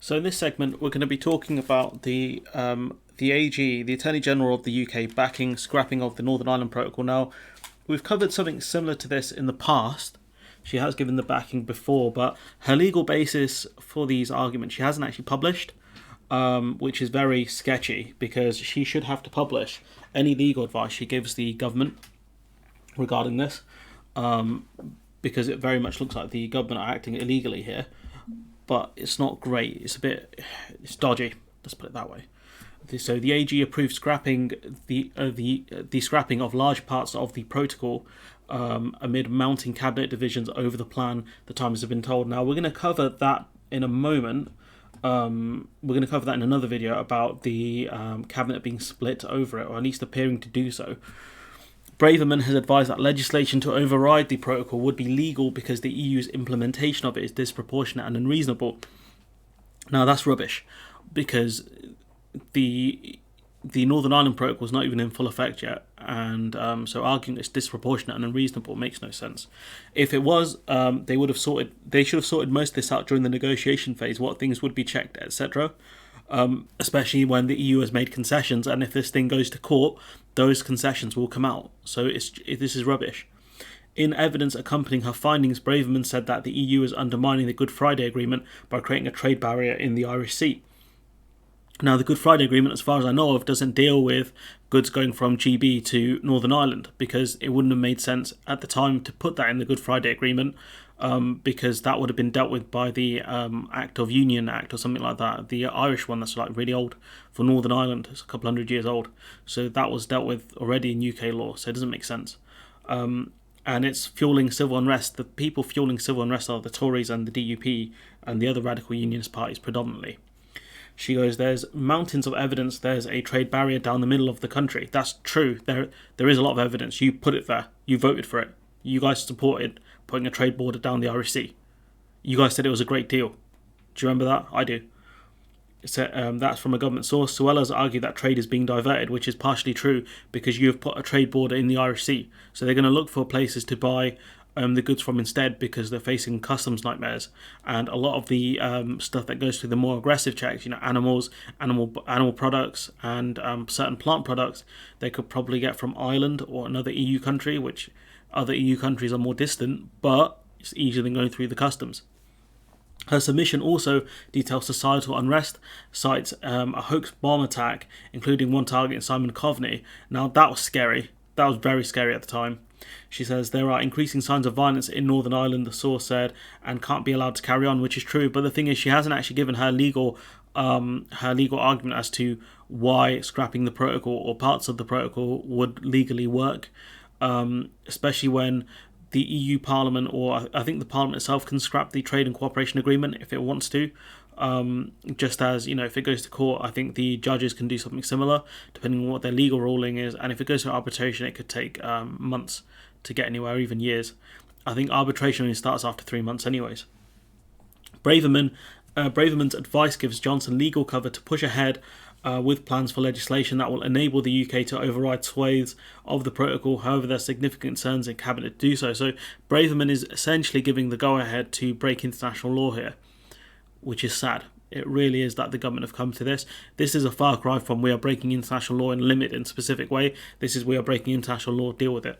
So in this segment, we're going to be talking about the AG, the Attorney General of the UK, backing scrapping of the Northern Ireland Protocol. Now, we've covered something similar to this in the past. She has given the backing before, but her legal basis for these arguments she hasn't actually published, which is very sketchy because she should have to publish any legal advice she gives the government regarding this, because it very much looks like the government are acting illegally here. But it's not great. It's dodgy. Let's put it that way. So the AG approved scrapping the scrapping of large parts of the protocol amid mounting cabinet divisions over the plan. The Times have been told. Now we're going to cover that in a moment. We're going to cover that in another video about the cabinet being split over it, or at least appearing to do so. Braverman has advised that legislation to override the protocol would be legal because the EU's implementation of it is disproportionate and unreasonable. Now that's rubbish, because the Northern Ireland Protocol is not even in full effect yet, and so arguing it's disproportionate and unreasonable makes no sense. If it was, they should have sorted most of this out during the negotiation phase, what things would be checked, etc. Especially when the EU has made concessions, and if this thing goes to court, those concessions will come out. So this is rubbish. In evidence accompanying her findings, Braverman said that the EU is undermining the Good Friday Agreement by creating a trade barrier in the Irish Sea. Now, the Good Friday Agreement, as far as I know of, doesn't deal with goods going from GB to Northern Ireland, because it wouldn't have made sense at the time to put that in the Good Friday Agreement, because that would have been dealt with by the Act of Union Act or something like that. The Irish one that's like really old for Northern Ireland, it's a couple hundred years old. So that was dealt with already in UK law, so it doesn't make sense. And it's fueling civil unrest. The people fueling civil unrest are the Tories and the DUP and the other radical unionist parties predominantly. She goes, there's mountains of evidence there's a trade barrier down the middle of the country. That's true. There is a lot of evidence. You put it there. You voted for it. You guys supported putting a trade border down the Irish Sea. You guys said it was a great deal. Do you remember that? I do. So, that's from a government source. Suella's argued that trade is being diverted, which is partially true because you have put a trade border in the Irish Sea. So they're going to look for places to buy the goods from instead, because they're facing customs nightmares, and a lot of the stuff that goes through the more aggressive checks, animal products and certain plant products, they could probably get from Ireland or another EU country, which other EU countries are more distant, but it's easier than going through the customs. Her submission also details societal unrest, cites a hoax bomb attack, including one targeting Simon Coveney. Now that was scary. That was very scary at the time. She says there are increasing signs of violence in Northern Ireland, the source said, and can't be allowed to carry on, which is true. But the thing is, she hasn't actually given her legal argument as to why scrapping the protocol or parts of the protocol would legally work, especially when the EU Parliament, or I think the Parliament itself, can scrap the trade and cooperation agreement if it wants to. Just as, if it goes to court, I think the judges can do something similar, depending on what their legal ruling is. And if it goes to arbitration, it could take months to get anywhere, or even years. I think arbitration only starts after 3 months anyways. Braverman's advice gives Johnson legal cover to push ahead with plans for legislation that will enable the UK to override swathes of the protocol. However, there's significant concerns in Cabinet to do so. So Braverman is essentially giving the go-ahead to break international law here, which is sad. It really is that the government have come to this. This is a far cry from we are breaking international law and limit in a specific way. This is we are breaking international law, deal with it.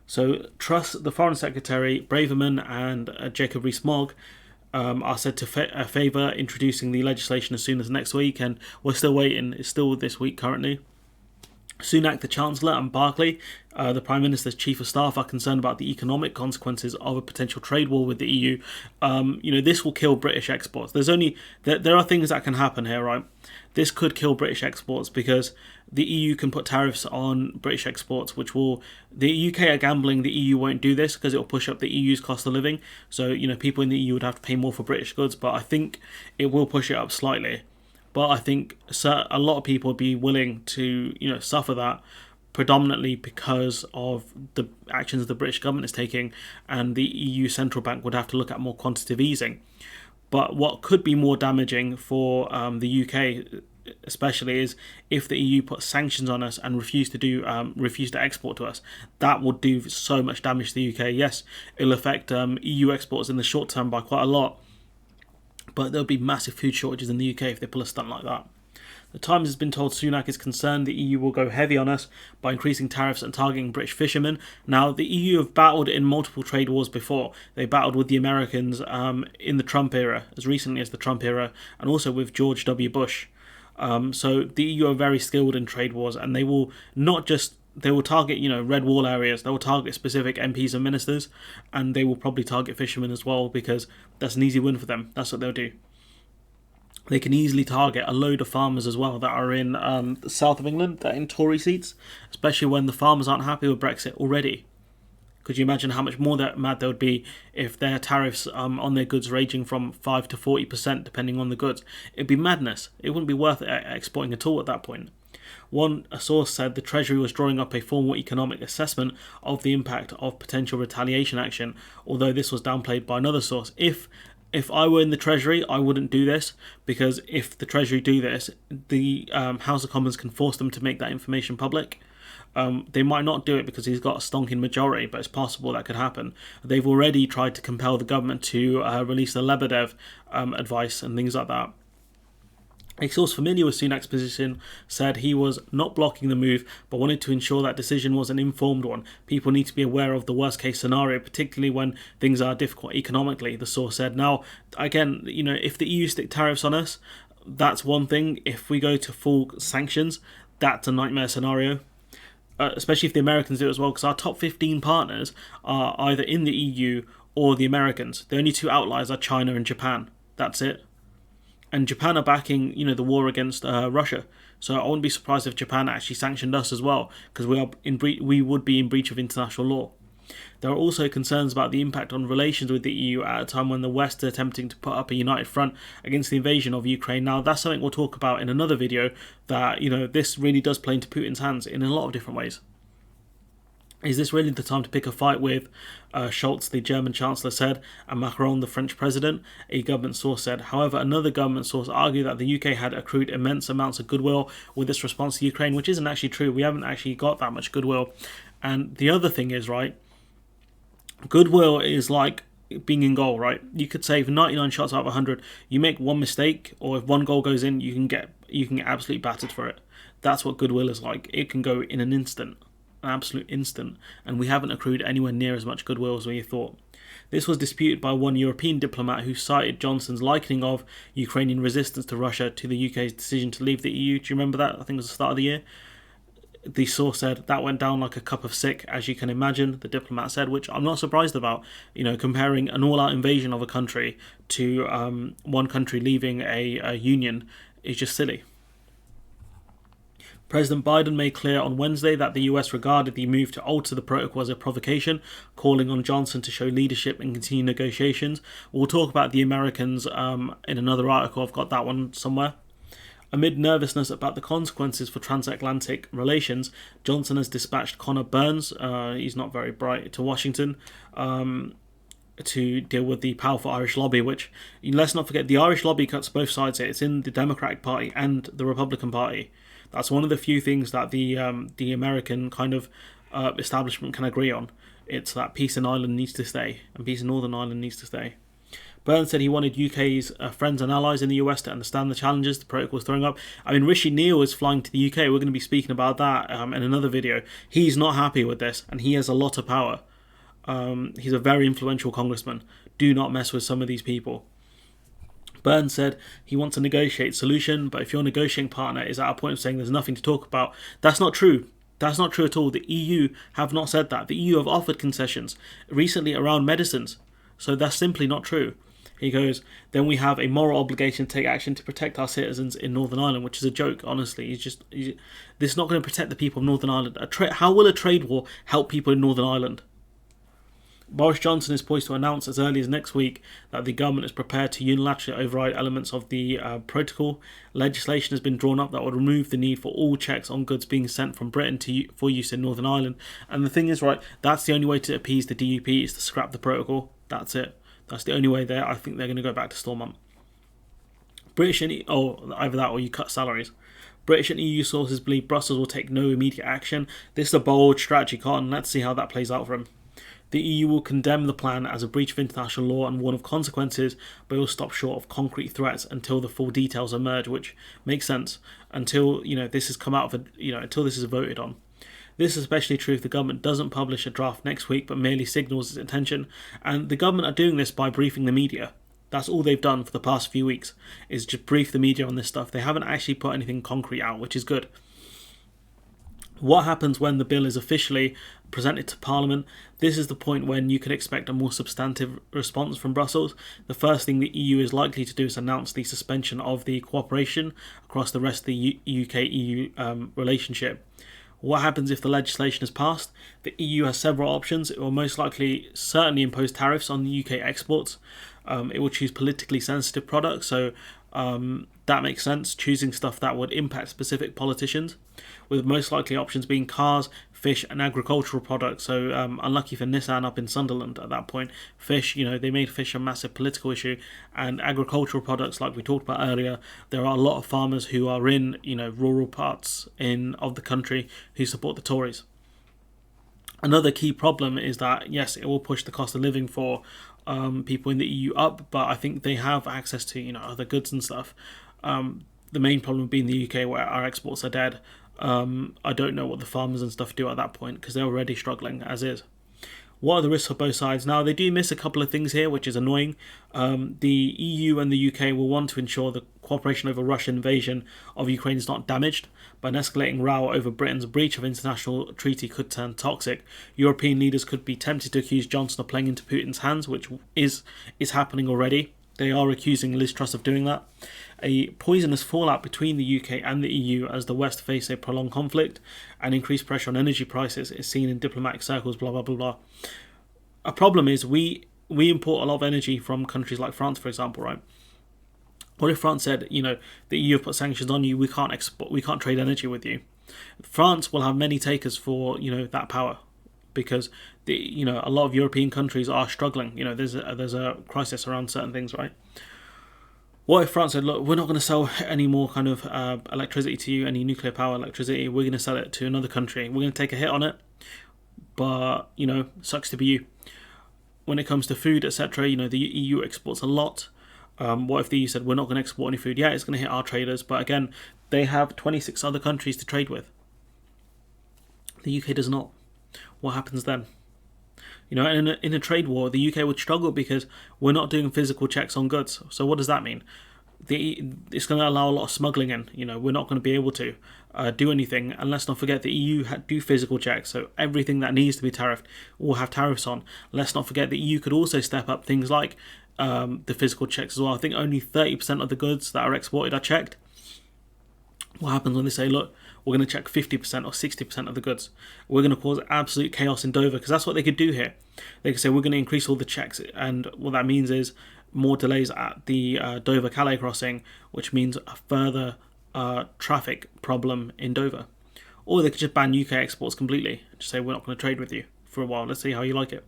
So Truss, the Foreign Secretary, Braverman and Jacob Rees-Mogg are said to favour introducing the legislation as soon as next week, and we're still waiting. It's still this week currently. Sunak, the Chancellor, and Barclay, the Prime Minister's Chief of Staff, are concerned about the economic consequences of a potential trade war with the EU. This will kill British exports. There are things that can happen here, right? This could kill British exports because the EU can put tariffs on British exports, which will... The UK are gambling the EU won't do this because it will push up the EU's cost of living. So, people in the EU would have to pay more for British goods, but I think it will push it up slightly. But I think a lot of people would be willing to, suffer that, predominantly because of the actions the British government is taking, and the EU Central Bank would have to look at more quantitative easing. But what could be more damaging for the UK, especially, is if the EU puts sanctions on us and refuse to export to us. That would do so much damage to the UK. Yes, it'll affect EU exports in the short term by quite a lot. But there'll be massive food shortages in the UK if they pull a stunt like that. The Times has been told Sunak is concerned the EU will go heavy on us by increasing tariffs and targeting British fishermen. Now, the EU have battled in multiple trade wars before. They battled with the Americans in the Trump era, as recently as the Trump era, and also with George W. Bush. So the EU are very skilled in trade wars, and they will not just they will target red wall areas. They will target specific MPs and ministers, and they will probably target fishermen as well because that's an easy win for them. That's what they'll do. They can easily target a load of farmers as well that are in the south of England, that are in Tory seats, especially when the farmers aren't happy with Brexit already. Could you imagine how much more mad they would be if their tariffs on their goods ranging from 5 to 40% depending on the goods? It'd be madness. It wouldn't be worth exporting at all at that point. A source said the Treasury was drawing up a formal economic assessment of the impact of potential retaliation action, although this was downplayed by another source. If I were in the Treasury, I wouldn't do this, because if the Treasury do this, the House of Commons can force them to make that information public. They might not do it because he's got a stonking majority, but it's possible that could happen. They've already tried to compel the government to release the Lebedev advice and things like that. A source familiar with Sunak's position said he was not blocking the move, but wanted to ensure that decision was an informed one. People need to be aware of the worst case scenario, particularly when things are difficult economically, the source said. Now, again, if the EU stick tariffs on us, that's one thing. If we go to full sanctions, that's a nightmare scenario. Especially if the Americans do it as well, because our top 15 partners are either in the EU or the Americans. The only two outliers are China and Japan. That's it. And Japan are backing, the war against Russia. So I wouldn't be surprised if Japan actually sanctioned us as well, because we would be in breach of international law. There are also concerns about the impact on relations with the EU at a time when the West is attempting to put up a united front against the invasion of Ukraine. Now, that's something we'll talk about in another video, that, this really does play into Putin's hands in a lot of different ways. Is this really the time to pick a fight with Scholz, the German Chancellor, said, and Macron, the French President? A government source said. However, another government source argued that the UK had accrued immense amounts of goodwill with its response to Ukraine, which isn't actually true. We haven't actually got that much goodwill. And the other thing is, right, goodwill is like being in goal, right? You could save 99 shots out of 100. You make one mistake, or if one goal goes in, you can get absolutely battered for it. That's what goodwill is like. It can go in an instant. An absolute instant, and we haven't accrued anywhere near as much goodwill as we thought. This was disputed by one European diplomat who cited Johnson's likening of Ukrainian resistance to Russia to the UK's decision to leave the EU. Do you remember that? I think it was the start of the year. The source said that went down like a cup of sick, as you can imagine, the diplomat said, which I'm not surprised about. Comparing an all-out invasion of a country to one country leaving a union is just silly. President Biden made clear on Wednesday that the US regarded the move to alter the protocol as a provocation, calling on Johnson to show leadership and continue negotiations. We'll talk about the Americans in another article. I've got that one somewhere. Amid nervousness about the consequences for transatlantic relations, Johnson has dispatched Conor Burns, he's not very bright, to Washington to deal with the powerful Irish lobby, which, let's not forget, the Irish lobby cuts both sides here. It's in the Democratic Party and the Republican Party. That's one of the few things that the American kind of establishment can agree on. It's that peace in Ireland needs to stay, and peace in Northern Ireland needs to stay. Burns said he wanted UK's friends and allies in the US to understand the challenges the protocol is throwing up. Rishi Neal is flying to the UK. We're going to be speaking about that in another video. He's not happy with this, and he has a lot of power. He's a very influential congressman. Do not mess with some of these people. Burns said he wants a negotiate solution, but if your negotiating partner is at a point of saying there's nothing to talk about, that's not true. That's not true at all. The EU have not said that. The EU have offered concessions recently around medicines, so that's simply not true. He goes, then we have a moral obligation to take action to protect our citizens in Northern Ireland, which is a joke, honestly. This is not going to protect the people of Northern Ireland. How will a trade war help people in Northern Ireland? Boris Johnson is poised to announce as early as next week that the government is prepared to unilaterally override elements of the protocol. Legislation has been drawn up that would remove the need for all checks on goods being sent from Britain for use in Northern Ireland. And the thing is, right, that's the only way to appease the DUP is to scrap the protocol. That's it. That's the only way there. I think they're going to go back to Stormont. Either that or you cut salaries. British and EU sources believe Brussels will take no immediate action. This is a bold strategy, Con. Let's see how that plays out for him. The EU will condemn the plan as a breach of international law and warn of consequences, but it will stop short of concrete threats until the full details emerge, which makes sense. Until this has come out of until this is voted on. This is especially true if the government doesn't publish a draft next week, but merely signals its intention. And the government are doing this by briefing the media. That's all they've done for the past few weeks, is just brief the media on this stuff. They haven't actually put anything concrete out, which is good. What happens when the bill is officially presented to Parliament? This is the point when you can expect a more substantive response from Brussels. The first thing the EU is likely to do is announce the suspension of the cooperation across the rest of the UK-EU relationship. What happens if the legislation is passed? The EU has several options. It will most likely certainly impose tariffs on the UK exports. It will choose politically sensitive products, so that makes sense, choosing stuff that would impact specific politicians, with most likely options being cars, fish and agricultural products. So unlucky for Nissan up in Sunderland at that point. Fish, they made fish a massive political issue, and agricultural products, like we talked about earlier, there are a lot of farmers who are in rural parts of the country who support the Tories. Another key problem is that, yes, it will push the cost of living for people in the EU up, but I think they have access to other goods and stuff. The main problem being the UK, where our exports are dead. I don't know what the farmers and stuff do at that point, because they're already struggling as is. What are the risks for both sides? Now, they do miss a couple of things here, which is annoying. The EU and the UK will want to ensure the cooperation over Russian invasion of Ukraine is not damaged, but an escalating row over Britain's breach of international treaty could turn toxic. European leaders could be tempted to accuse Johnson of playing into Putin's hands, which is happening already. They are accusing Liz Truss of doing that. A poisonous fallout between the UK and the EU as the West face a prolonged conflict, and increased pressure on energy prices is seen in diplomatic circles, blah, blah, blah, blah. A problem is we import a lot of energy from countries like France, for example, right? What if France said, the EU have put sanctions on you, we can't trade energy with you? France will have many takers for, that power, because a lot of European countries are struggling. There's a crisis around certain things, right? What if France said, look, we're not going to sell any more kind of electricity to you, any nuclear power electricity, we're going to sell it to another country. We're going to take a hit on it, but, sucks to be you. When it comes to food, etc., the EU exports a lot. What if the EU said, we're not going to export any food? Yeah, it's going to hit our traders, but again, they have 26 other countries to trade with. The UK does not. What happens then? In a trade war, the UK would struggle because we're not doing physical checks on goods. So what does that mean? It's going to allow a lot of smuggling in. We're not going to be able to do anything. And let's not forget the EU do physical checks. So everything that needs to be tariffed will have tariffs on. Let's not forget the EU could also step up things like the physical checks as well. I think only 30% of the goods that are exported are checked. What happens when they say, look, we're going to check 50% or 60% of the goods? We're going to cause absolute chaos in Dover, because that's what they could do here. They could say, we're going to increase all the checks, and what that means is more delays at the Dover-Calais crossing, which means a further traffic problem in Dover. Or they could just ban UK exports completely, just say, we're not going to trade with you for a while, let's see how you like it.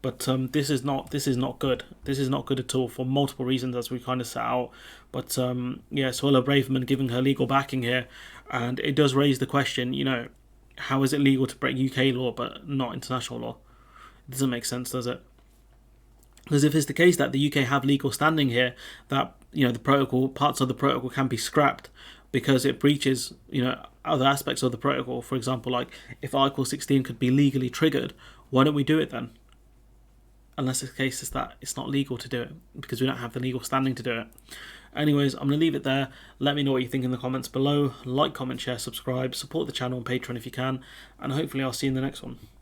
But this is not good. This is not good at all for multiple reasons, as we kind of set out. But Suella Braverman giving her legal backing here, and it does raise the question, how is it legal to break UK law but not international law? It doesn't make sense, does it? Because if it's the case that the UK have legal standing here, that the protocol, parts of the protocol can be scrapped because it breaches other aspects of the protocol. For example, like if Article 16 could be legally triggered, why don't we do it then? Unless the case is that it's not legal to do it because we don't have the legal standing to do it. Anyways, I'm going to leave it there. Let me know what you think in the comments below. Like, comment, share, subscribe, support the channel on Patreon if you can, and hopefully I'll see you in the next one.